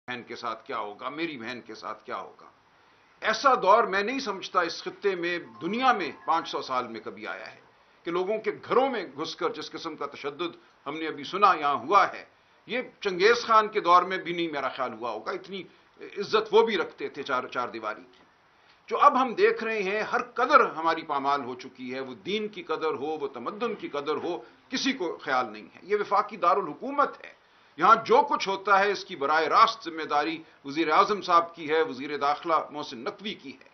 بہن کے ساتھ کیا ہوگا، میری بہن کے ساتھ کیا ہوگا۔ ایسا دور میں نہیں سمجھتا اس خطے میں، دنیا میں 500 سال میں کبھی آیا ہے کہ لوگوں کے گھروں میں گھس کر جس قسم کا تشدد ہم نے ابھی سنا یہاں ہوا ہے، یہ چنگیز خان کے دور میں بھی نہیں میرا خیال ہوا ہوگا۔ اتنی عزت وہ بھی رکھتے تھے چار دیواری کی۔ جو اب ہم دیکھ رہے ہیں، ہر قدر ہماری پامال ہو چکی ہے، وہ دین کی قدر ہو، وہ تمدن کی قدر ہو، کسی کو خیال نہیں ہے۔ یہ وفاقی دارالحکومت ہے، یہاں جو کچھ ہوتا ہے اس کی براہ راست ذمہ داری وزیر اعظم صاحب کی ہے، وزیر داخلہ محسن نقوی کی ہے۔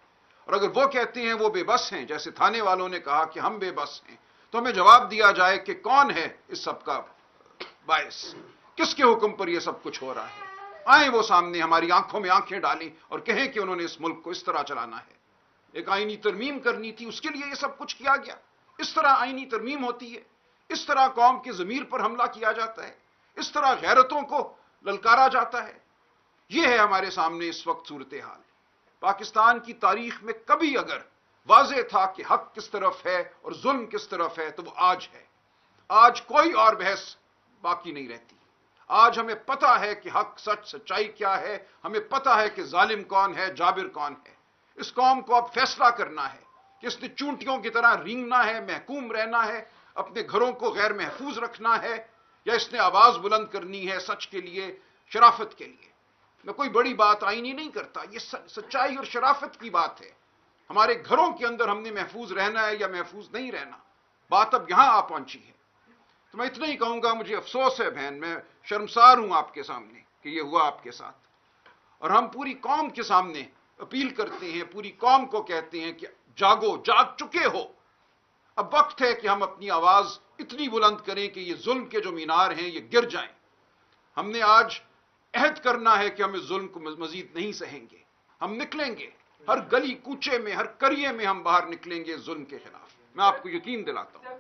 اور اگر وہ کہتے ہیں وہ بے بس ہیں، جیسے تھانے والوں نے کہا کہ ہم بے بس ہیں، تو ہمیں جواب دیا جائے کہ کون ہے اس سب کا باعث، کس کے حکم پر یہ سب کچھ ہو رہا ہے۔ آئیں وہ سامنے، ہماری آنکھوں میں آنکھیں ڈالیں اور کہیں کہ انہوں نے اس ملک کو اس طرح چلانا ہے۔ ایک آئینی ترمیم کرنی تھی، اس کے لیے یہ سب کچھ کیا گیا۔ اس طرح آئینی ترمیم ہوتی ہے، اس طرح قوم کے ضمیر پر حملہ کیا جاتا ہے، اس طرح غیرتوں کو للکارا جاتا ہے۔ یہ ہے ہمارے سامنے اس وقت صورتحال۔ پاکستان کی تاریخ میں کبھی اگر واضح تھا کہ حق کس طرف ہے اور ظلم کس طرف ہے تو وہ آج ہے۔ آج کوئی اور بحث باقی نہیں رہتی۔ آج ہمیں پتا ہے کہ حق، سچ، سچائی کیا ہے، ہمیں پتا ہے کہ ظالم کون ہے، جابر کون ہے۔ اس قوم کو اب فیصلہ کرنا ہے کہ اس نے چونٹیوں کی طرح رینگنا ہے، محکوم رہنا ہے، اپنے گھروں کو غیر محفوظ رکھنا ہے، یا اس نے آواز بلند کرنی ہے سچ کے لیے، شرافت کے لیے۔ میں کوئی بڑی بات آئینی نہیں کرتا، یہ سچائی اور شرافت کی بات ہے۔ ہمارے گھروں کے اندر ہم نے محفوظ رہنا ہے یا محفوظ نہیں رہنا، بات اب یہاں آ پہنچی ہے۔ تو میں اتنا ہی کہوں گا، مجھے افسوس ہے بہن، میں شرمسار ہوں آپ کے سامنے کہ یہ ہوا آپ کے ساتھ، اور ہم پوری قوم کے سامنے اپیل کرتے ہیں، پوری قوم کو کہتے ہیں کہ جاگو، جاگ چکے ہو۔ اب وقت ہے کہ ہم اپنی آواز اتنی بلند کریں کہ یہ ظلم کے جو مینار ہیں یہ گر جائیں۔ ہم نے آج عہد کرنا ہے کہ ہم اس ظلم کو مزید نہیں سہیں گے۔ ہم نکلیں گے، ہر گلی کوچے میں، ہر قریے میں ہم باہر نکلیں گے ظلم کے خلاف، میں آپ کو یقین دلاتا ہوں۔